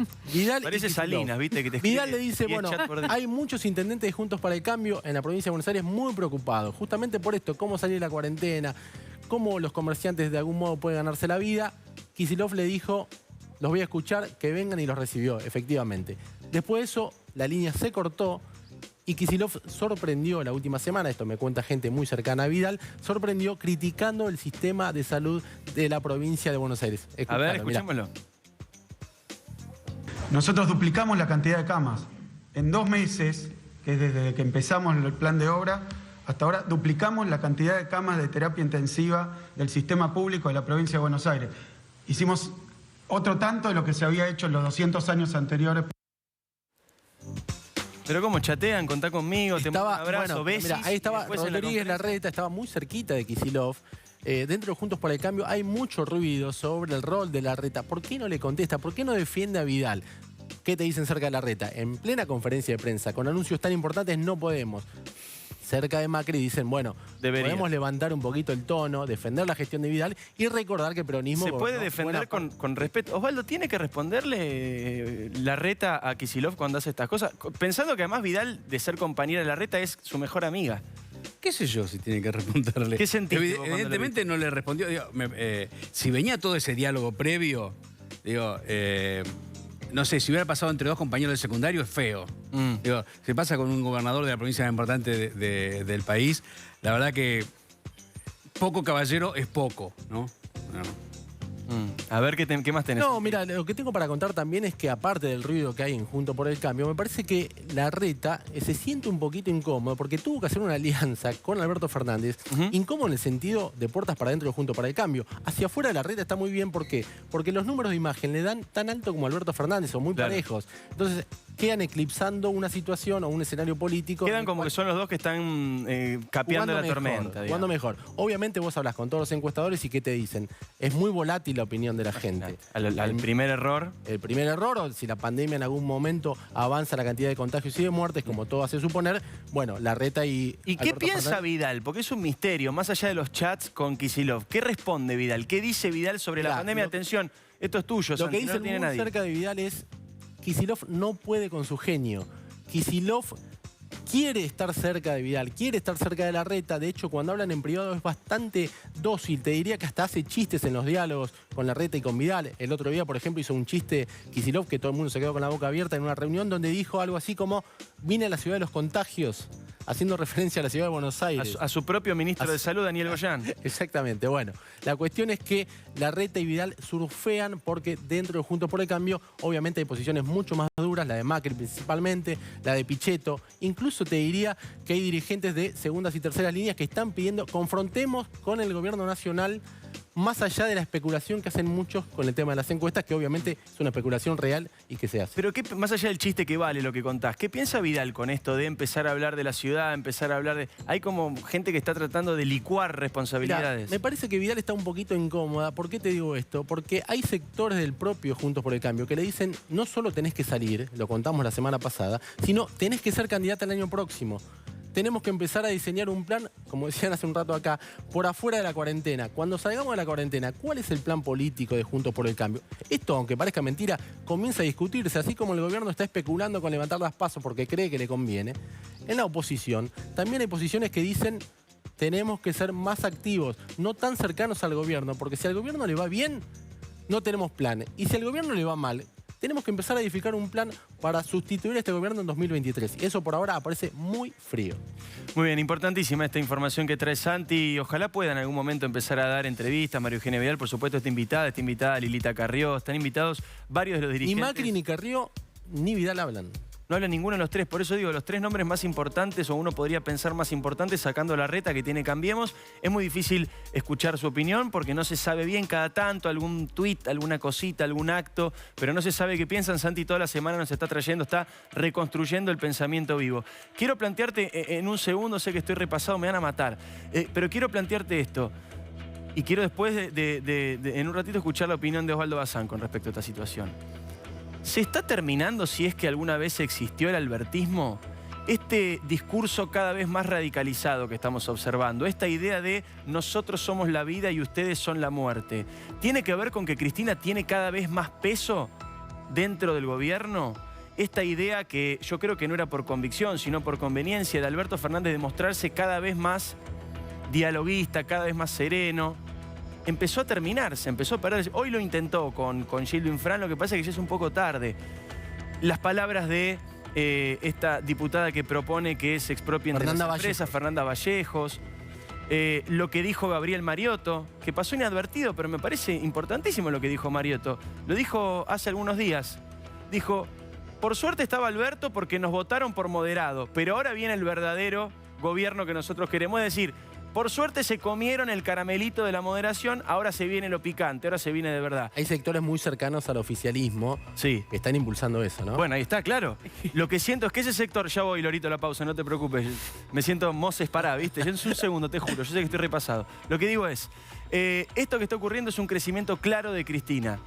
Salinas, ¿viste? Que te Vidal le dice, bueno, hay muchos intendentes de Juntos para el Cambio en la provincia de Buenos Aires muy preocupados. Justamente por esto, cómo salir de la cuarentena, cómo los comerciantes de algún modo pueden ganarse la vida. Kicillof le dijo, los voy a escuchar, que vengan, y los recibió, efectivamente. Después de eso, la línea se cortó y Kicillof sorprendió la última semana, esto me cuenta gente muy cercana a Vidal, sorprendió criticando el sistema de salud de la provincia de Buenos Aires. A ver, escuchémoslo. Nosotros duplicamos la cantidad de camas. En 2 meses, que es desde que empezamos el plan de obra, hasta ahora duplicamos la cantidad de camas de terapia intensiva del sistema público de la provincia de Buenos Aires. Hicimos otro tanto de lo que se había hecho en los 200 años anteriores. Pero como chatean, contá conmigo, te mando un abrazo, besis. Mira, ahí estaba y después en la Rodríguez conferencia. Larreta, estaba muy cerquita de Kicillof. Dentro de Juntos por el Cambio hay mucho ruido sobre el rol de Larreta. ¿Por qué no le contesta? ¿Por qué no defiende a Vidal? ¿Qué te dicen cerca de Larreta? En plena conferencia de prensa, con anuncios tan importantes, no podemos. Cerca de Macri dicen, bueno, podemos levantar un poquito el tono, defender la gestión de Vidal y recordar que el peronismo... Se puede defender con respeto. Osvaldo, ¿tiene que responderle Larreta a Kicillof cuando hace estas cosas? Pensando que además Vidal, de ser compañera de Larreta, es su mejor amiga. ¿Qué sé yo si tiene que responderle? ¿Qué sentiste vos cuando Evidentemente no le respondió. Digo, si venía todo ese diálogo previo, digo, no sé, si hubiera pasado entre 2 compañeros del secundario es feo. Digo, si pasa con un gobernador de la provincia más importante del país, la verdad que poco caballero es poco, ¿no? Bueno. A ver, ¿qué más tenés? No, mira, lo que tengo para contar también es que aparte del ruido que hay en Juntos por el Cambio, me parece que Larreta se siente un poquito incómodo porque tuvo que hacer una alianza con Alberto Fernández, incómodo en el sentido de puertas para adentro de Juntos por el Cambio. Hacia afuera Larreta está muy bien, ¿por qué? Porque los números de imagen le dan tan alto como Alberto Fernández, o muy parejos. Entonces, quedan eclipsando una situación o un escenario político. Quedan como que son los dos que están capeando la tormenta. Jugando mejor. Obviamente vos hablas con todos los encuestadores y ¿qué te dicen? Es muy volátil la opinión de la gente. Al primer error. El primer error, o si la pandemia en algún momento avanza la cantidad de contagios y de muertes, como todo hace suponer, bueno, Larreta y... ¿Y qué piensa Vidal? Porque es un misterio, más allá de los chats con Kicillof. ¿Qué responde Vidal? ¿Qué dice Vidal sobre la pandemia? Atención, esto es tuyo, Lo que Santi, no dice lo tiene muy nadie. cerca de Vidal es Kicillof no puede con su genio. Kicillof quiere estar cerca de Vidal, quiere estar cerca de Larreta. De hecho, cuando hablan en privado es bastante dócil. Te diría que hasta hace chistes en los diálogos con Larreta y con Vidal. El otro día, por ejemplo, hizo un chiste Kicillof que todo el mundo se quedó con la boca abierta en una reunión donde dijo algo así como: vine a la ciudad de los contagios, haciendo referencia a la ciudad de Buenos Aires. A su propio ministro de Salud, Daniel Goyán. Exactamente. Bueno, la cuestión es que Larreta y Vidal surfean porque dentro de Juntos por el Cambio obviamente hay posiciones mucho más duras, la de Macri principalmente, la de Pichetto. Incluso te diría que hay dirigentes de segundas y terceras líneas que están pidiendo confrontemos con el gobierno nacional, más allá de la especulación que hacen muchos con el tema de las encuestas, que obviamente es una especulación real y que se hace. Pero más allá del chiste que vale lo que contás, ¿qué piensa Vidal con esto de empezar a hablar de la ciudad, empezar a hablar de... Hay como gente que está tratando de licuar responsabilidades. Mirá, me parece que Vidal está un poquito incómoda. ¿Por qué te digo esto? Porque hay sectores del propio Juntos por el Cambio que le dicen no solo tenés que salir, lo contamos la semana pasada, sino tenés que ser candidata el año próximo. Tenemos que empezar a diseñar un plan, como decían hace un rato acá, por afuera de la cuarentena. Cuando salgamos de la cuarentena, ¿cuál es el plan político de Juntos por el Cambio? Esto, aunque parezca mentira, comienza a discutirse, así como el gobierno está especulando con levantar las PASO porque cree que le conviene. En la oposición también hay posiciones que dicen tenemos que ser más activos, no tan cercanos al gobierno, porque si al gobierno le va bien, no tenemos plan. Y si al gobierno le va mal, tenemos que empezar a edificar un plan para sustituir a este gobierno en 2023. Y eso por ahora aparece muy frío. Muy bien, importantísima esta información que trae Santi. Ojalá pueda en algún momento empezar a dar entrevistas. María Eugenia Vidal, por supuesto, está invitada Lilita Carrió. Están invitados varios de los dirigentes. Ni Macri, ni Carrió, ni Vidal hablan. No habla ninguno de los tres, por eso digo, los tres nombres más importantes, o uno podría pensar más importantes, sacando Larreta que tiene Cambiemos. Es muy difícil escuchar su opinión porque no se sabe bien cada tanto, algún tuit, alguna cosita, algún acto, pero no se sabe qué piensan. Santi toda la semana nos está trayendo, está reconstruyendo el pensamiento vivo. Quiero plantearte en un segundo, sé que estoy repasado, me van a matar, pero quiero plantearte esto. Y quiero después en un ratito escuchar la opinión de Osvaldo Bazán con respecto a esta situación. ¿Se está terminando, si es que alguna vez existió el albertismo, este discurso cada vez más radicalizado que estamos observando? Esta idea de nosotros somos la vida y ustedes son la muerte. ¿Tiene que ver con que Cristina tiene cada vez más peso dentro del gobierno? Esta idea que yo creo que no era por convicción, sino por conveniencia de Alberto Fernández de mostrarse cada vez más dialoguista, cada vez más sereno. Empezó a terminarse, empezó a perder. Hoy lo intentó con Gildo Infran, lo que pasa es que ya es un poco tarde. Las palabras de esta diputada que propone que se expropien de las empresas, Fernanda Vallejos. Lo que dijo Gabriel Mariotto, que pasó inadvertido, pero me parece importantísimo lo que dijo Mariotto. Lo dijo hace algunos días. Dijo, por suerte estaba Alberto porque nos votaron por moderado, pero ahora viene el verdadero gobierno que nosotros queremos. Es decir, por suerte se comieron el caramelito de la moderación, ahora se viene lo picante, ahora se viene de verdad. Hay sectores muy cercanos al oficialismo Sí. que están impulsando eso, ¿no? Bueno, ahí está, claro. Lo que siento es que ese sector, ya voy, Lorito, a la pausa, no te preocupes. Me siento Moses Pará, ¿viste? Yo en un segundo, te juro, yo sé que estoy repasado. Lo que digo es, esto que está ocurriendo es un crecimiento claro de Cristina.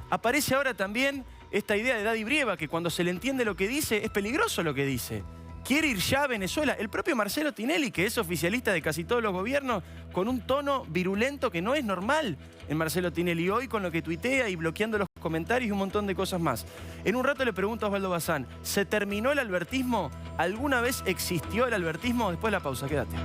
Aparece ahora también esta idea de Daddy Brieva, que cuando se le entiende lo que dice, es peligroso lo que dice. Quiere ir ya a Venezuela. El propio Marcelo Tinelli, que es oficialista de casi todos los gobiernos, con un tono virulento que no es normal en Marcelo Tinelli. Hoy con lo que tuitea y bloqueando los comentarios y un montón de cosas más. En un rato le pregunto a Osvaldo Bazán, ¿se terminó el albertismo? ¿Alguna vez existió el albertismo? Después de la pausa, quédate.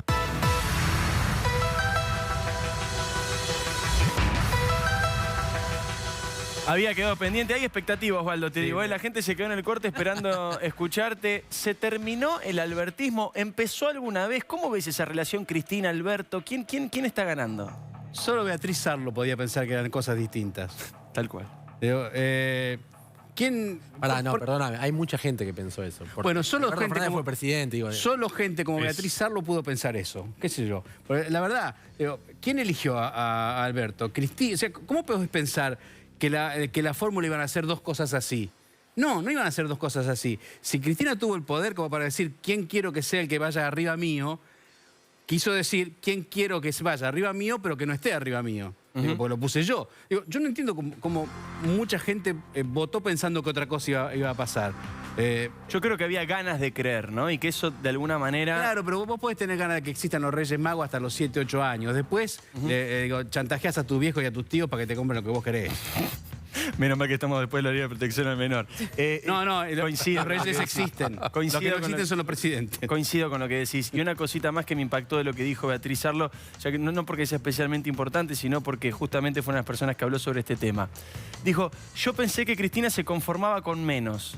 Había quedado pendiente. Hay expectativas, Osvaldo, te digo. La gente se quedó en el corte esperando escucharte. ¿Se terminó el albertismo? ¿Empezó alguna vez? ¿Cómo ves esa relación Cristina-Alberto? ¿Quién está ganando? Solo Beatriz Sarlo podía pensar que eran cosas distintas. Tal cual. Digo, ¿quién...? Perdóname, hay mucha gente que pensó eso. Bueno, solo Alberto gente Fernández como, fue presidente. Digo, solo gente como Beatriz Sarlo pudo pensar eso. ¿Qué sé yo? Porque la verdad, digo, ¿quién eligió a Alberto? Cristina. O sea, ¿cómo podés pensar que la fórmula iban a hacer dos cosas así? No iban a hacer dos cosas así. Si Cristina tuvo el poder como para decir quién quiero que sea el que vaya arriba mío, quiso decir quién quiero que vaya arriba mío, pero que no esté arriba mío. Digo, porque lo puse yo. Digo, yo no entiendo cómo mucha gente votó pensando que otra cosa iba a pasar. Yo creo que había ganas de creer, ¿no? Y que eso de alguna manera... Claro, pero vos podés tener ganas de que existan los Reyes Magos hasta los 7, 8 años. Después chantajeás a tu viejo y a tus tíos para que te compren lo que vos querés. Menos mal que estamos después de la ley de protección al menor. Coincido. Los Reyes existen. Los que no existen son los presidentes. Coincido con lo que decís. Y una cosita más que me impactó de lo que dijo Beatriz Sarlo, ya que no porque sea especialmente importante, sino porque justamente fue una de las personas que habló sobre este tema. Dijo, yo pensé que Cristina se conformaba con menos.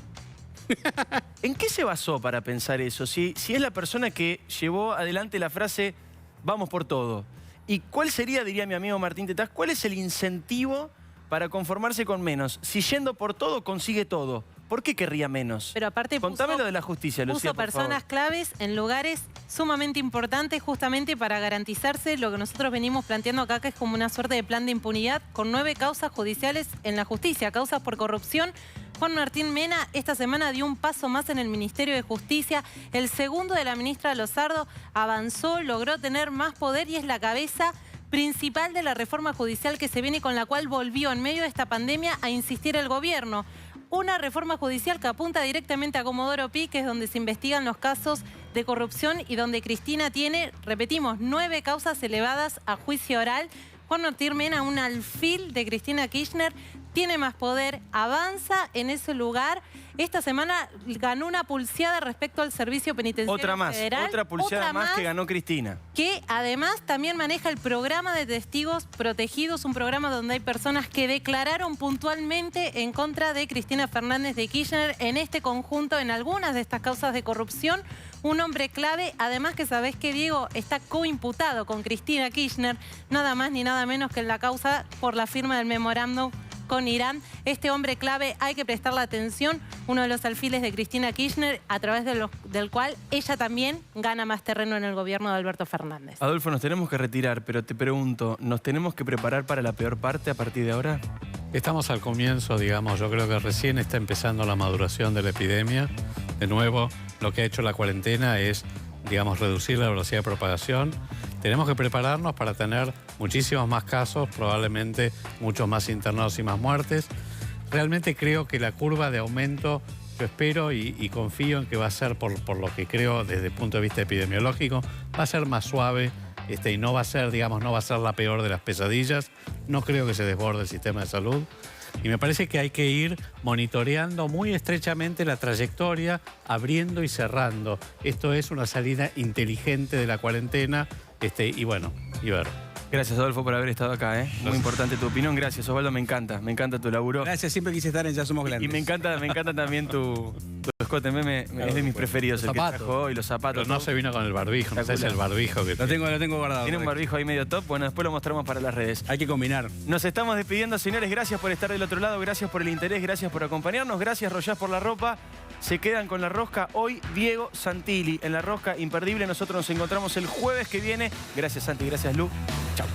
¿En qué se basó para pensar eso? Si es la persona que llevó adelante la frase, vamos por todo. ¿Y cuál sería, diría mi amigo Martín Tetaz, cuál es el incentivo para conformarse con menos? Si yendo por todo, consigue todo. ¿Por qué querría menos? Pero aparte contame lo de la justicia, Lucía, puso personas claves en lugares sumamente importantes justamente para garantizarse lo que nosotros venimos planteando acá, que es como una suerte de plan de impunidad con 9 causas judiciales en la justicia, causas por corrupción. Juan Martín Mena esta semana dio un paso más en el Ministerio de Justicia. El segundo de la ministra Lozardo avanzó, logró tener más poder y es la cabeza principal de la reforma judicial que se viene, con la cual volvió en medio de esta pandemia a insistir el gobierno. Una reforma judicial que apunta directamente a Comodoro Pi, que es donde se investigan los casos de corrupción y donde Cristina tiene, repetimos, 9 causas elevadas a juicio oral. Juan Martín Mena, un alfil de Cristina Kirchner, tiene más poder, avanza en ese lugar. Esta semana ganó una pulseada respecto al Servicio Penitenciario Federal. Otra pulseada más que ganó Cristina. Que además también maneja el programa de testigos protegidos, un programa donde hay personas que declararon puntualmente en contra de Cristina Fernández de Kirchner en este conjunto, en algunas de estas causas de corrupción. Un hombre clave, además que sabés que Diego está coimputado con Cristina Kirchner, nada más ni nada menos que en la causa por la firma del memorándum con Irán. Este hombre clave hay que prestarle atención, uno de los alfiles de Cristina Kirchner, a través del cual ella también gana más terreno en el gobierno de Alberto Fernández. Adolfo, nos tenemos que retirar, pero te pregunto, ¿nos tenemos que preparar para la peor parte a partir de ahora? Estamos al comienzo, digamos. Yo creo que recién está empezando la maduración de la epidemia. De nuevo, lo que ha hecho la cuarentena es, digamos, reducir la velocidad de propagación. Tenemos que prepararnos para tener muchísimos más casos, probablemente muchos más internados y más muertes. Realmente creo que la curva de aumento, yo espero y confío en que va a ser, por lo que creo desde el punto de vista epidemiológico, va a ser más suave y no va a ser, digamos, no va a ser la peor de las pesadillas. No creo que se desborde el sistema de salud. Y me parece que hay que ir monitoreando muy estrechamente la trayectoria, abriendo y cerrando. Esto es una salida inteligente de la cuarentena y bueno, y ver. Gracias, Adolfo, por haber estado acá, ¿eh? Muy importante tu opinión. Gracias, Osvaldo, me encanta tu laburo. Gracias, siempre quise estar en Ya Somos Grandes. Y me encanta también tu escote meme es de mis preferidos. El que trajo hoy, los zapatos. Pero no se vino con el barbijo, no sé, es el barbijo que Lo tengo guardado. Tiene un barbijo ahí medio top. Bueno, después lo mostramos para las redes. Hay que combinar. Nos estamos despidiendo, señores. Gracias por estar del otro lado. Gracias por el interés. Gracias por acompañarnos. Gracias, Royás, por la ropa. Se quedan con la rosca. Hoy, Diego Santilli en la rosca imperdible. Nosotros nos encontramos el jueves que viene. Gracias, Santi. Gracias, Lu. Chau.